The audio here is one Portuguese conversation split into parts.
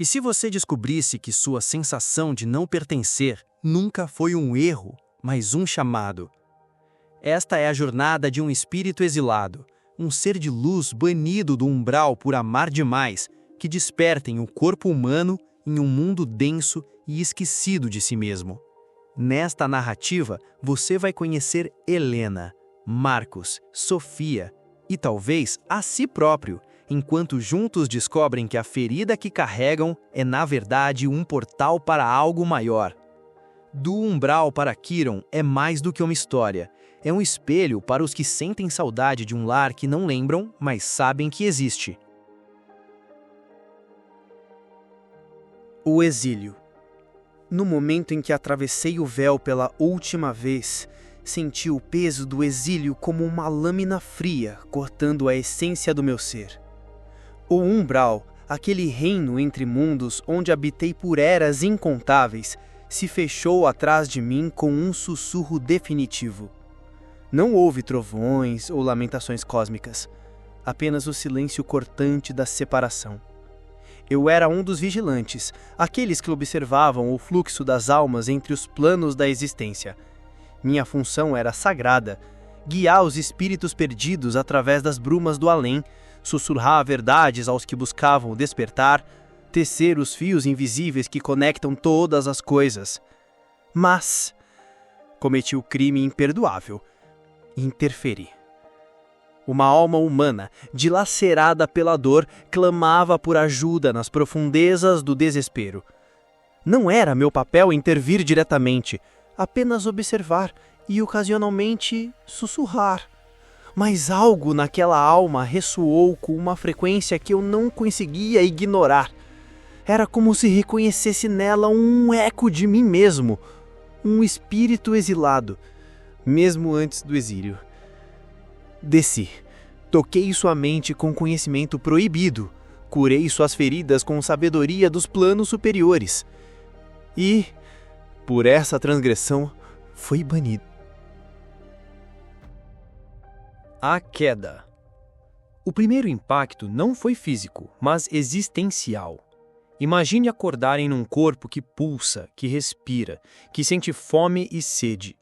E se você descobrisse que sua sensação de não pertencer nunca foi um erro, mas um chamado? Esta é a jornada de um espírito exilado, um ser de luz banido do umbral por amar demais, que desperta em um corpo humano em um mundo denso e esquecido de si mesmo. Nesta narrativa, você vai conhecer Helena, Marcos, Sofia e talvez a si próprio, enquanto juntos descobrem que a ferida que carregam é na verdade um portal para algo maior. Do umbral para Chiron é mais do que uma história. É um espelho para os que sentem saudade de um lar que não lembram, mas sabem que existe. O exílio. No momento em que atravessei o véu pela última vez, senti o peso do exílio como uma lâmina fria cortando a essência do meu ser. O umbral, aquele reino entre mundos onde habitei por eras incontáveis, se fechou atrás de mim com um sussurro definitivo. Não houve trovões ou lamentações cósmicas, apenas o silêncio cortante da separação. Eu era um dos vigilantes, aqueles que observavam o fluxo das almas entre os planos da existência. Minha função era sagrada, guiar os espíritos perdidos através das brumas do além, sussurrar verdades aos que buscavam o despertar, tecer os fios invisíveis que conectam todas as coisas. Mas cometi o crime imperdoável. Interferi. Uma alma humana, dilacerada pela dor, clamava por ajuda nas profundezas do desespero. Não era meu papel intervir diretamente, apenas observar e, ocasionalmente, sussurrar. Mas algo naquela alma ressoou com uma frequência que eu não conseguia ignorar. Era como se reconhecesse nela um eco de mim mesmo, um espírito exilado, mesmo antes do exílio. Desci. Toquei sua mente com conhecimento proibido. Curei suas feridas com sabedoria dos planos superiores. E, por essa transgressão, foi banido. A queda. O primeiro impacto não foi físico, mas existencial. Imagine acordarem num corpo que pulsa, que respira, que sente fome e sede.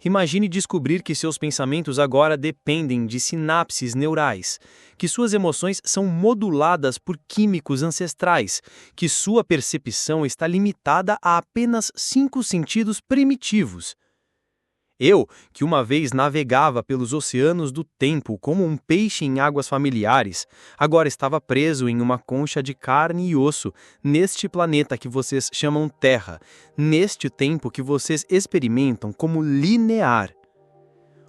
Imagine descobrir que seus pensamentos agora dependem de sinapses neurais, que suas emoções são moduladas por químicos ancestrais, que sua percepção está limitada a apenas 5 sentidos primitivos. Eu, que uma vez navegava pelos oceanos do tempo como um peixe em águas familiares, agora estava preso em uma concha de carne e osso, neste planeta que vocês chamam Terra, neste tempo que vocês experimentam como linear.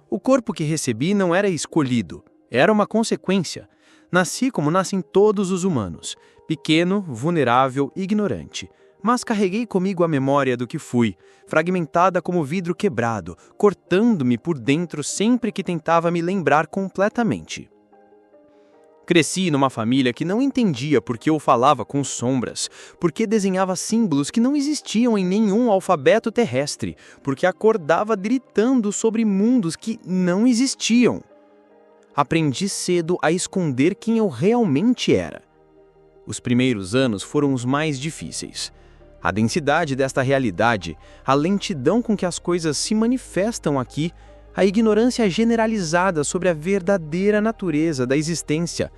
O corpo que recebi não era escolhido, era uma consequência. Nasci como nascem todos os humanos, pequeno, vulnerável, ignorante. Mas carreguei comigo a memória do que fui, fragmentada como vidro quebrado, cortando-me por dentro sempre que tentava me lembrar completamente. Cresci numa família que não entendia por que eu falava com sombras, porque desenhava símbolos que não existiam em nenhum alfabeto terrestre, porque acordava gritando sobre mundos que não existiam. Aprendi cedo a esconder quem eu realmente era. Os primeiros anos foram os mais difíceis. A densidade desta realidade, a lentidão com que as coisas se manifestam aqui, a ignorância generalizada sobre a verdadeira natureza da existência,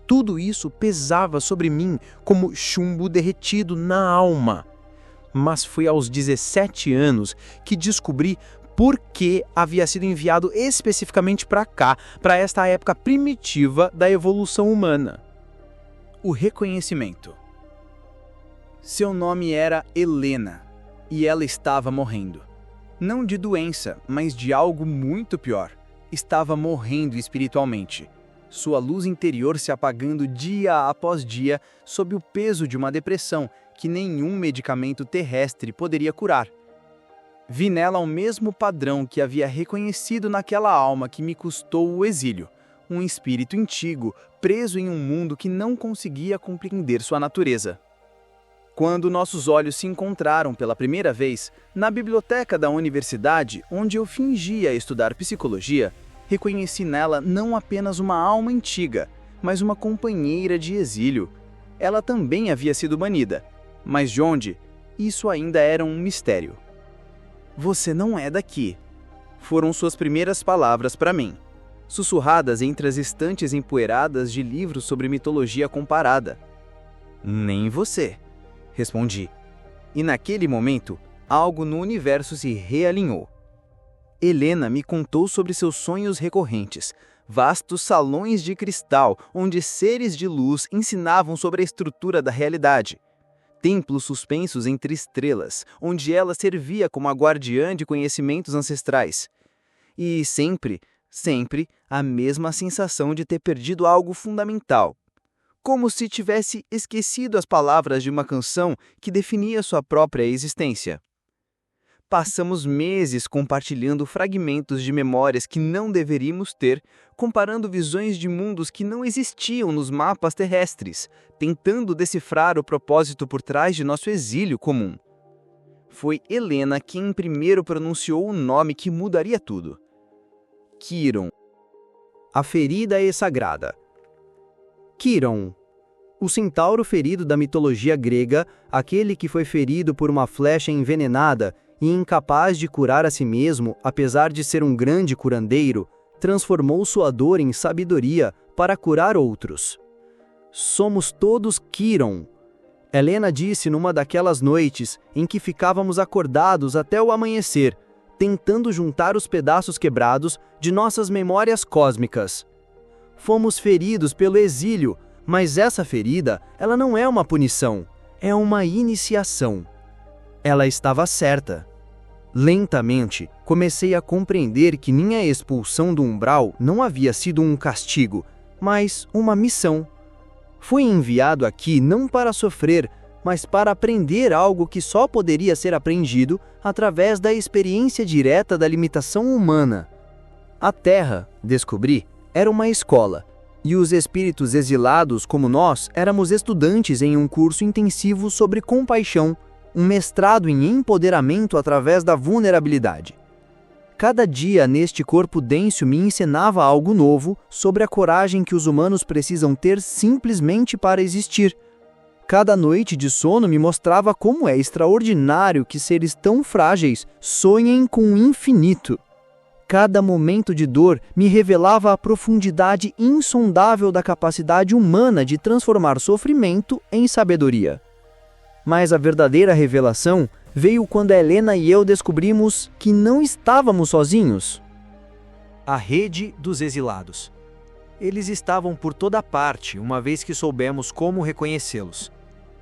tudo isso pesava sobre mim como chumbo derretido na alma. Mas foi aos 17 anos que descobri por que havia sido enviado especificamente para cá, para esta época primitiva da evolução humana. O reconhecimento. Seu nome era Helena, e ela estava morrendo. Não de doença, mas de algo muito pior. Estava morrendo espiritualmente. Sua luz interior se apagando dia após dia sob o peso de uma depressão que nenhum medicamento terrestre poderia curar. Vi nela o mesmo padrão que havia reconhecido naquela alma que me custou o exílio. Um espírito antigo, preso em um mundo que não conseguia compreender sua natureza. Quando nossos olhos se encontraram pela primeira vez, na biblioteca da universidade, onde eu fingia estudar psicologia, reconheci nela não apenas uma alma antiga, mas uma companheira de exílio. Ela também havia sido banida, Mas de onde? Isso ainda era um mistério. Você não é daqui. Foram suas primeiras palavras para mim, sussurradas entre as estantes empoeiradas de livros sobre mitologia comparada. Nem você, respondi. E naquele momento, algo no universo se realinhou. Helena me contou sobre seus sonhos recorrentes, vastos salões de cristal onde seres de luz ensinavam sobre a estrutura da realidade. Templos suspensos entre estrelas, onde ela servia como a guardiã de conhecimentos ancestrais. E sempre a mesma sensação de ter perdido algo fundamental. Como se tivesse esquecido as palavras de uma canção que definia sua própria existência. Passamos meses compartilhando fragmentos de memórias que não deveríamos ter, comparando visões de mundos que não existiam nos mapas terrestres, tentando decifrar o propósito por trás de nosso exílio comum. Foi Helena quem primeiro pronunciou o nome que mudaria tudo. Quiron. A ferida é sagrada. Quiron. O centauro ferido da mitologia grega, aquele que foi ferido por uma flecha envenenada e incapaz de curar a si mesmo, apesar de ser um grande curandeiro, transformou sua dor em sabedoria para curar outros. Somos todos Quiron. Helena disse numa daquelas noites em que ficávamos acordados até o amanhecer, tentando juntar os pedaços quebrados de nossas memórias cósmicas. Fomos feridos pelo exílio, mas essa ferida, ela não é uma punição, é uma iniciação. Ela estava certa. Lentamente, comecei a compreender que minha expulsão do umbral não havia sido um castigo, mas uma missão. Fui enviado aqui não para sofrer, mas para aprender algo que só poderia ser aprendido através da experiência direta da limitação humana. A Terra, descobri, era uma escola, e os espíritos exilados como nós éramos estudantes em um curso intensivo sobre compaixão, um mestrado em empoderamento através da vulnerabilidade. Cada dia neste corpo denso me ensinava algo novo sobre a coragem que os humanos precisam ter simplesmente para existir. Cada noite de sono me mostrava como é extraordinário que seres tão frágeis sonhem com o infinito. Cada momento de dor me revelava a profundidade insondável da capacidade humana de transformar sofrimento em sabedoria. Mas a verdadeira revelação veio quando Helena e eu descobrimos que não estávamos sozinhos. A rede dos exilados. Eles estavam por toda parte, uma vez que soubemos como reconhecê-los.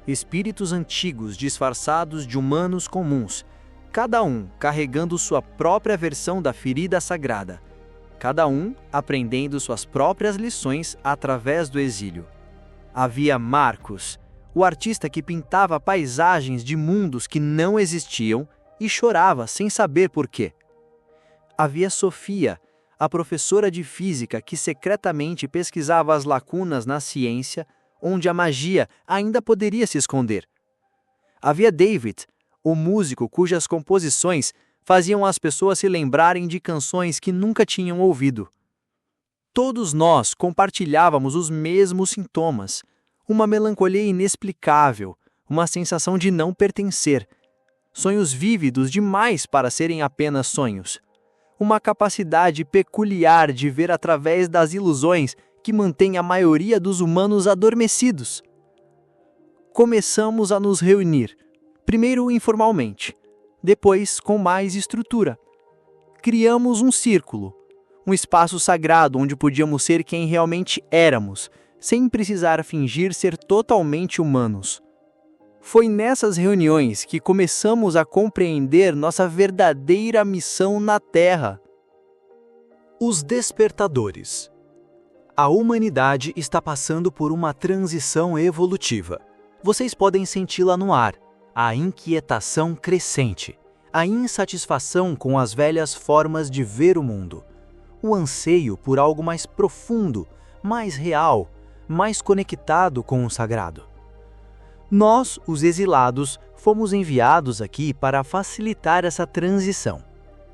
Espíritos antigos disfarçados de humanos comuns, cada um carregando sua própria versão da ferida sagrada, cada um aprendendo suas próprias lições através do exílio. Havia Marcos, o artista que pintava paisagens de mundos que não existiam e chorava sem saber por quê. Havia Sofia, a professora de física que secretamente pesquisava as lacunas na ciência onde a magia ainda poderia se esconder. Havia David, o músico cujas composições faziam as pessoas se lembrarem de canções que nunca tinham ouvido. Todos nós compartilhávamos os mesmos sintomas, uma melancolia inexplicável, uma sensação de não pertencer, sonhos vívidos demais para serem apenas sonhos, uma capacidade peculiar de ver através das ilusões que mantém a maioria dos humanos adormecidos. Começamos a nos reunir, primeiro informalmente, depois com mais estrutura. Criamos um círculo, um espaço sagrado onde podíamos ser quem realmente éramos, sem precisar fingir ser totalmente humanos. Foi nessas reuniões que começamos a compreender nossa verdadeira missão na Terra. Os despertadores. A humanidade está passando por uma transição evolutiva. Vocês podem senti-la no ar, a inquietação crescente, a insatisfação com as velhas formas de ver o mundo, o anseio por algo mais profundo, mais real, mais conectado com o sagrado. Nós, os exilados, fomos enviados aqui para facilitar essa transição.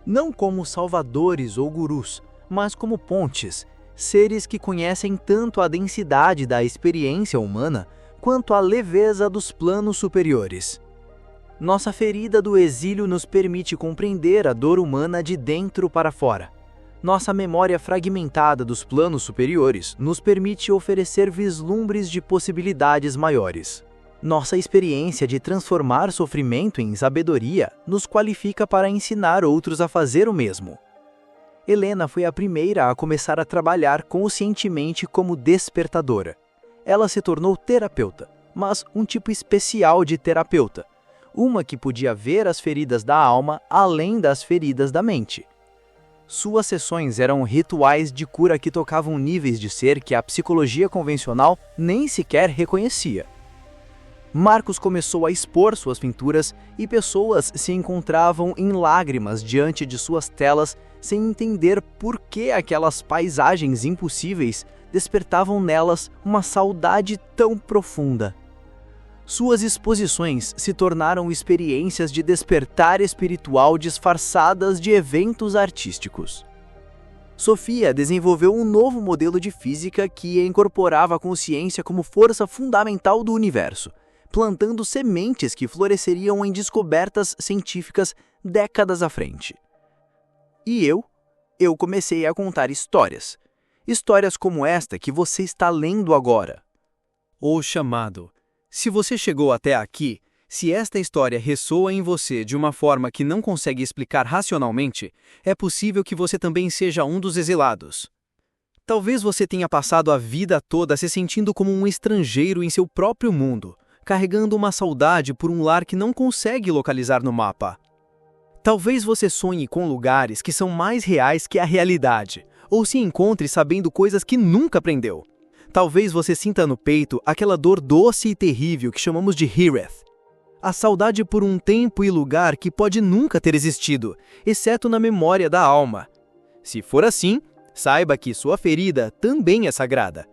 Não como salvadores ou gurus, mas como pontes, seres que conhecem tanto a densidade da experiência humana quanto à leveza dos planos superiores. Nossa ferida do exílio nos permite compreender a dor humana de dentro para fora. Nossa memória fragmentada dos planos superiores nos permite oferecer vislumbres de possibilidades maiores. Nossa experiência de transformar sofrimento em sabedoria nos qualifica para ensinar outros a fazer o mesmo. Helena foi a primeira a começar a trabalhar conscientemente como despertadora. Ela se tornou terapeuta, mas um tipo especial de terapeuta. Uma que podia ver as feridas da alma além das feridas da mente. Suas sessões eram rituais de cura que tocavam níveis de ser que a psicologia convencional nem sequer reconhecia. Marcos começou a expor suas pinturas e pessoas se encontravam em lágrimas diante de suas telas sem entender por que aquelas paisagens impossíveis despertavam nelas uma saudade tão profunda. Suas exposições se tornaram experiências de despertar espiritual disfarçadas de eventos artísticos. Sofia desenvolveu um novo modelo de física que incorporava a consciência como força fundamental do universo, plantando sementes que floresceriam em descobertas científicas décadas à frente. E eu comecei a contar histórias. Histórias como esta que você está lendo agora. O chamado. Se você chegou até aqui, se esta história ressoa em você de uma forma que não consegue explicar racionalmente, é possível que você também seja um dos exilados. Talvez você tenha passado a vida toda se sentindo como um estrangeiro em seu próprio mundo, carregando uma saudade por um lar que não consegue localizar no mapa. Talvez você sonhe com lugares que são mais reais que a realidade, ou se encontre sabendo coisas que nunca aprendeu. Talvez você sinta no peito aquela dor doce e terrível que chamamos de Hireth. A saudade por um tempo e lugar que pode nunca ter existido, exceto na memória da alma. Se for assim, saiba que sua ferida também é sagrada.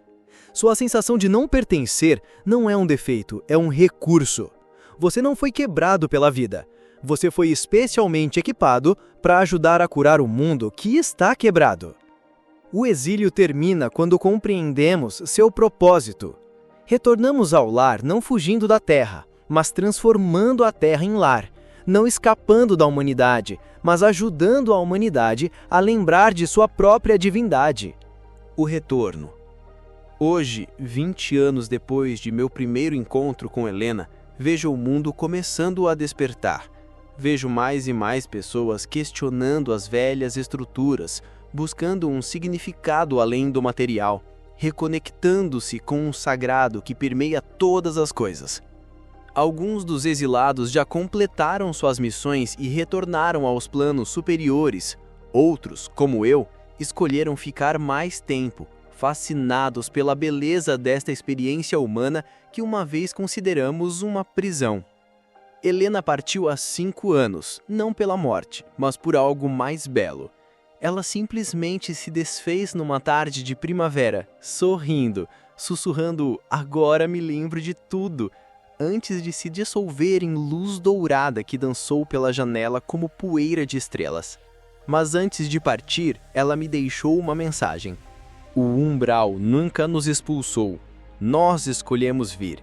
Sua sensação de não pertencer não é um defeito, é um recurso. Você não foi quebrado pela vida. Você foi especialmente equipado para ajudar a curar o mundo que está quebrado. O exílio termina quando compreendemos seu propósito. Retornamos ao lar não fugindo da terra, mas transformando a terra em lar, não escapando da humanidade, mas ajudando a humanidade a lembrar de sua própria divindade. O retorno. Hoje, 20 anos depois de meu primeiro encontro com Helena, vejo o mundo começando a despertar. Vejo mais e mais pessoas questionando as velhas estruturas, buscando um significado além do material, reconectando-se com um sagrado que permeia todas as coisas. Alguns dos exilados já completaram suas missões e retornaram aos planos superiores. Outros, como eu, escolheram ficar mais tempo, fascinados pela beleza desta experiência humana que uma vez consideramos uma prisão. Helena partiu há 5 anos, não pela morte, mas por algo mais belo. Ela simplesmente se desfez numa tarde de primavera, sorrindo, sussurrando "agora me lembro de tudo", antes de se dissolver em luz dourada que dançou pela janela como poeira de estrelas. Mas antes de partir, ela me deixou uma mensagem. O umbral nunca nos expulsou. Nós escolhemos vir.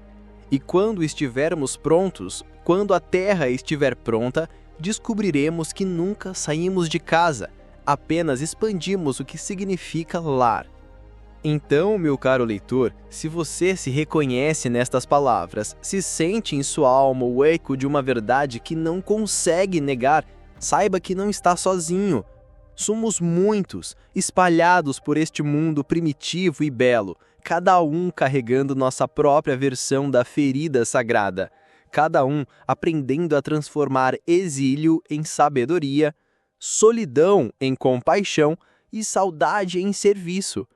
E quando estivermos prontos, quando a terra estiver pronta, descobriremos que nunca saímos de casa, apenas expandimos o que significa lar. Então, meu caro leitor, se você se reconhece nestas palavras, se sente em sua alma o eco de uma verdade que não consegue negar, saiba que não está sozinho. Somos muitos, espalhados por este mundo primitivo e belo, cada um carregando nossa própria versão da ferida sagrada, cada um aprendendo a transformar exílio em sabedoria, solidão em compaixão e saudade em serviço.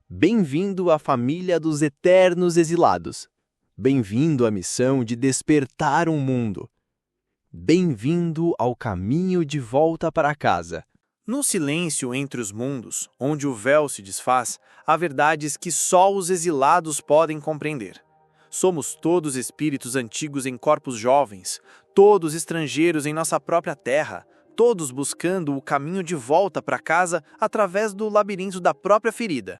Bem-vindo à família dos eternos exilados. Bem-vindo à missão de despertar um mundo. Bem-vindo ao caminho de volta para casa. No silêncio entre os mundos, onde o véu se desfaz, há verdades que só os exilados podem compreender. Somos todos espíritos antigos em corpos jovens, todos estrangeiros em nossa própria terra, todos buscando o caminho de volta para casa através do labirinto da própria ferida.